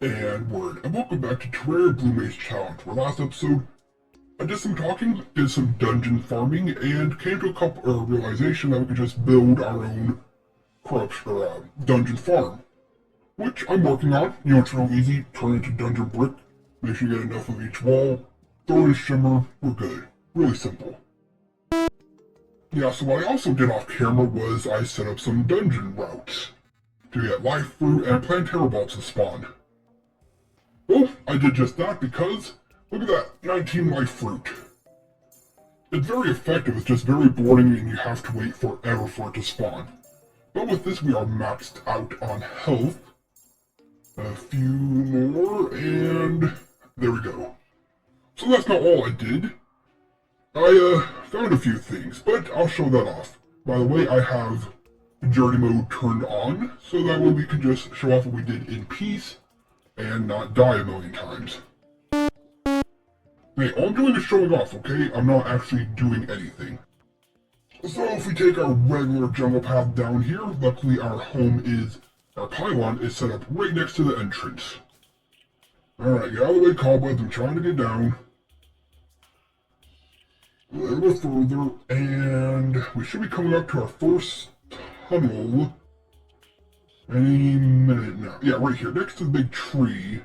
And word, and welcome back to Terraria Blue Mage Challenge, where last episode I did some talking, did some dungeon farming, and came to a realization that we could just build our own dungeon farm. Which I'm working on. You know, it's real easy, turn it into dungeon brick, make sure you get enough of each wall, throw in shimmer, we're good. Really simple. Yeah, so what I also did off camera was I set up some dungeon routes to get life fruit and Planterra bulbs to spawn. Well, I did just that because, look at that, 19 life fruit. It's very effective, it's just very boring and you have to wait forever for it to spawn. But with this we are maxed out on health. A few more, and there we go. So that's not all I did. I found a few things, but I'll show that off. By the way, I have journey mode turned on, so that way we can just show off what we did in peace and not die a million times. Hey, all I'm doing is showing off, okay? I'm not actually doing anything. So if we take our regular jungle path down here, luckily our pylon is set up right next to the entrance. Alright, get out of the way, cobwebs, I'm trying to get down. A little bit further, and we should be coming up to our first tunnel any minute now. Yeah, right here, next to the big tree.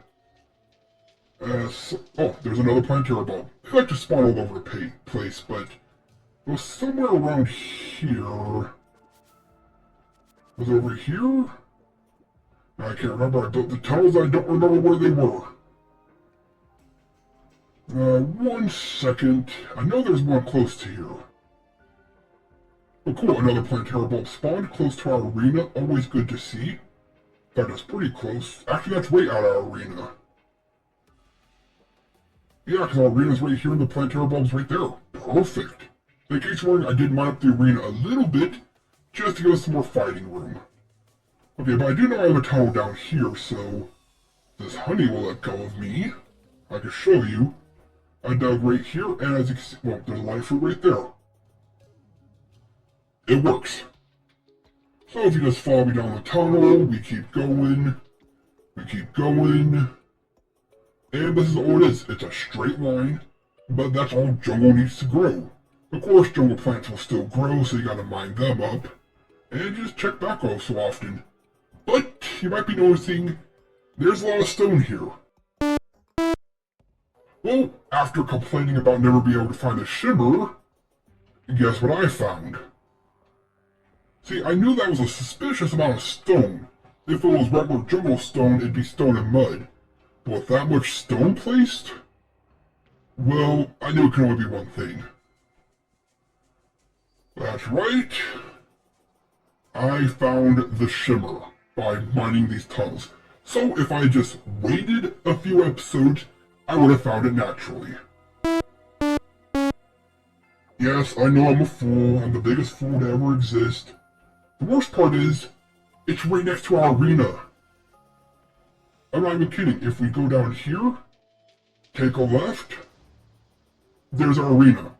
Oh, there's another Planterra bulb. They like to spawn all over the place, but it was somewhere around here. Was it over here? I can't remember. I built the tunnels, I don't remember where they were. 1 second. I know there's one close to here. Oh cool, another Planterra bulb spawned close to our arena. Always good to see. That is pretty close. Actually, that's right out of our arena. Yeah, because our arena's right here and the Planterra bulb's right there. Perfect. In case you're wondering, I did mine up the arena a little bit, just to give us some more fighting room. Okay, but I do know I have a tunnel down here, so this honey will let go of me. I can show you. I dug right here, and as you can see, well, there's a life fruit right there. It works. So if you just follow me down the tunnel, we keep going, and this is all it is. It's a straight line, but that's all jungle needs to grow. Of course, jungle plants will still grow, so you gotta mine them up, and just check back all so often. But you might be noticing, there's a lot of stone here. Well, after complaining about never being able to find a shimmer, guess what I found? See, I knew that was a suspicious amount of stone. If it was regular jungle stone, it'd be stone and mud. But with that much stone placed? Well, I knew it could only be one thing. That's right. I found the shimmer by mining these tunnels. So if I just waited a few episodes, I would have found it naturally. Yes, I know I'm a fool. I'm the biggest fool to ever exist. The worst part is, it's right next to our arena. I'm not even kidding. If we go down here, take a left, there's our arena.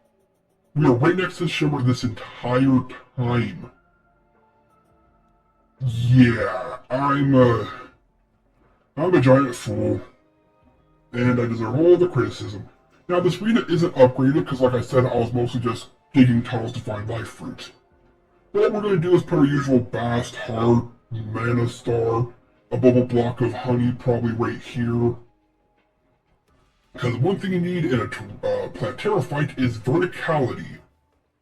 We are right next to the shimmer this entire time. Yeah, I'm a giant fool. And I deserve all the criticism. Now, this arena isn't upgraded because, like I said, I was mostly just digging tunnels to find life fruit. What we're going to do is put our usual bast, heart, mana star, a bubble block of honey probably right here. Because one thing you need in a Planterra fight is verticality,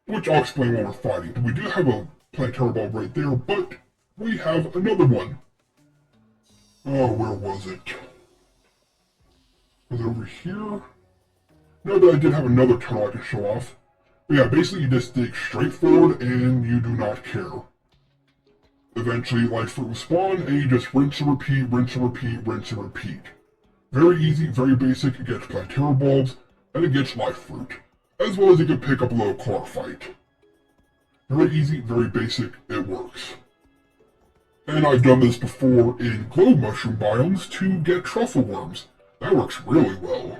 which I'll explain when we're fighting. We do have a Planterra bulb right there, but we have another one. Oh, where was it? Was it over here? No, but I did have another tunnel I can show off. But yeah, basically you just dig straight forward and you do not care. Eventually life fruit will spawn and you just rinse and repeat, rinse and repeat, rinse and repeat. Very easy, very basic. It gets Planterra bulbs and it gets life fruit. As well as you can pick up a little chlorophyte. Very easy, very basic, it works. And I've done this before in globe mushroom biomes to get truffle worms. That works really well.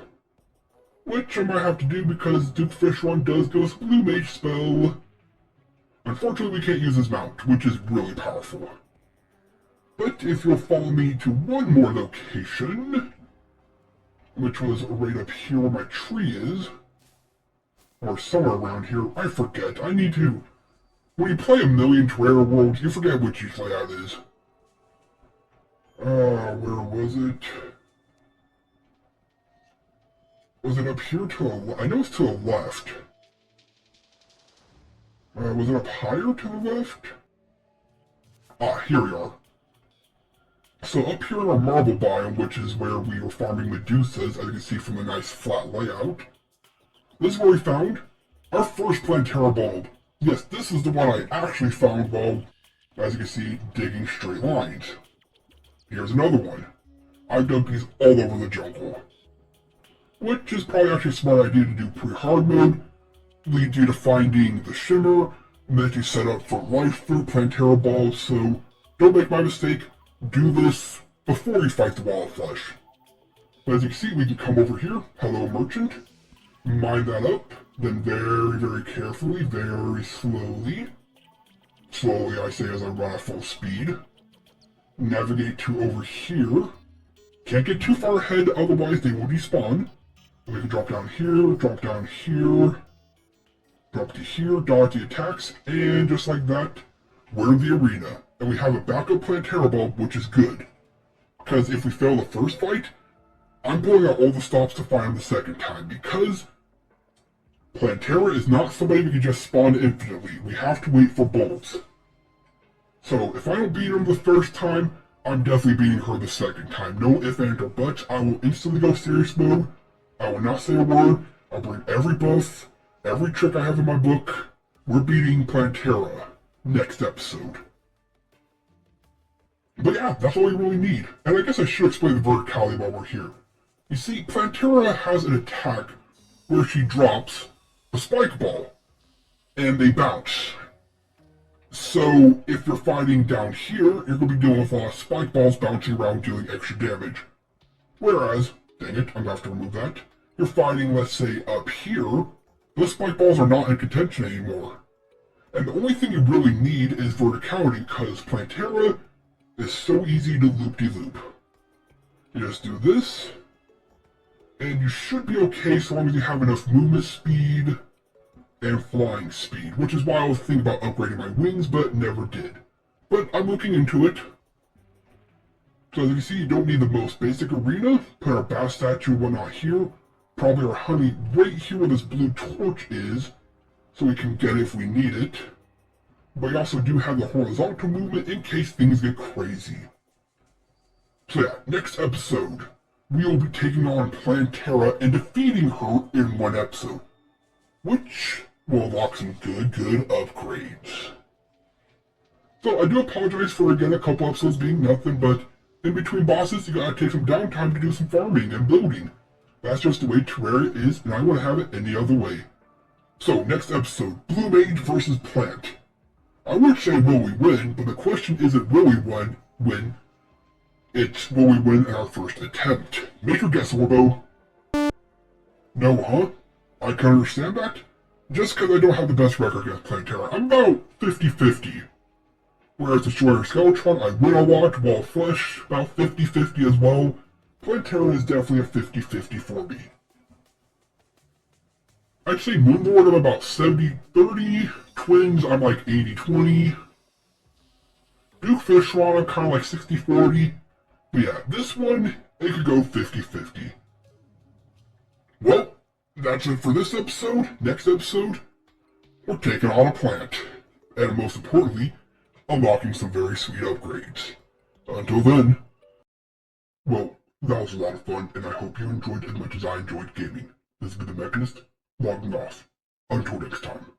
Which I might have to do because Dukefish 1 does go with Blue Mage spell. Unfortunately, we can't use his mount, which is really powerful. But if you'll follow me to one more location, which was right up here where my tree is, or somewhere around here, I forget. I need to... When you play a million Terraria worlds, you forget which each layout is. Where was it? Was it up here to the... I know it's to the left. Was it up higher to the left? Ah, here we are. So up here in our marble biome, which is where we were farming Medusas, as you can see from the nice flat layout, this is where we found our first Planterra bulb. Yes, this is the one I actually found while, as you can see, digging straight lines. Here's another one. I've dug these all over the jungle. Which is probably actually a smart idea to do pre-hard mode, leads you to finding the shimmer, and then you set up for life through Planterra balls, so don't make my mistake. Do this before you fight the wall of flesh. But as you can see, we can come over here. Hello, merchant. Mine that up. Then very, very carefully, very slowly. Slowly, I say, as I run at full speed. Navigate to over here. Can't get too far ahead, otherwise they will despawn. We can drop down here, drop down here. Drop to here, dodge the attacks, and just like that, we're in the arena. And we have a backup Planterra bulb, which is good. Because if we fail the first fight, I'm pulling out all the stops to fight him the second time. Because Planterra is not somebody we can just spawn infinitely. We have to wait for bulbs. So if I don't beat him the first time, I'm definitely beating her the second time. No ifs, ands, or buts. I will instantly go serious mode. I will not say a word. I'll bring every buff, every trick I have in my book. We're beating Planterra next episode. But yeah, that's all you really need. And I guess I should explain the verticality while we're here. You see, Planterra has an attack where she drops a spike ball, and they bounce. So, if you're fighting down here, you're going to be dealing with a lot of spike balls bouncing around doing extra damage. Whereas, dang it, I'm going to have to remove that. You're fighting, let's say, up here, those spike balls are not in contention anymore. And the only thing you really need is verticality, because Planterra is so easy to loop-de-loop. You just do this, and you should be okay so long as you have enough movement speed and flying speed, which is why I was thinking about upgrading my wings, but never did. But I'm looking into it. So as you can see, you don't need the most basic arena. Put our bass statue and whatnot here. Probably our honey right here where this blue torch is, so we can get it if we need it. But you also do have the horizontal movement in case things get crazy. So yeah, next episode, we will be taking on Planterra and defeating her in one episode. Which will unlock some good upgrades. So I do apologize for again a couple episodes being nothing, but in between bosses you gotta take some downtime to do some farming and building. That's just the way Terraria is, and I wouldn't have it any other way. So next episode, Blue Mage versus Plant. I would say will we win, but the question isn't will we win, it's will we win in our first attempt. Make your guess, Orbo. No, huh? I can understand that. Just because I don't have the best record against Planterra, I'm about 50-50. Whereas the Shredder Skeletron, I win a lot, while Flesh, about 50-50 as well. Planterra is definitely a 50-50 for me. I'd say Moonlord, I'm about 70-30. Twins, I'm like 80-20. Duke Fishron, I'm kind of like 60-40. But yeah, this one, it could go 50-50. Well, that's it for this episode. Next episode, we're taking on a plant. And most importantly, unlocking some very sweet upgrades. Until then, well, that was a lot of fun, and I hope you enjoyed as much as I enjoyed gaming. This has been The Mechanist, logging off. Until next time.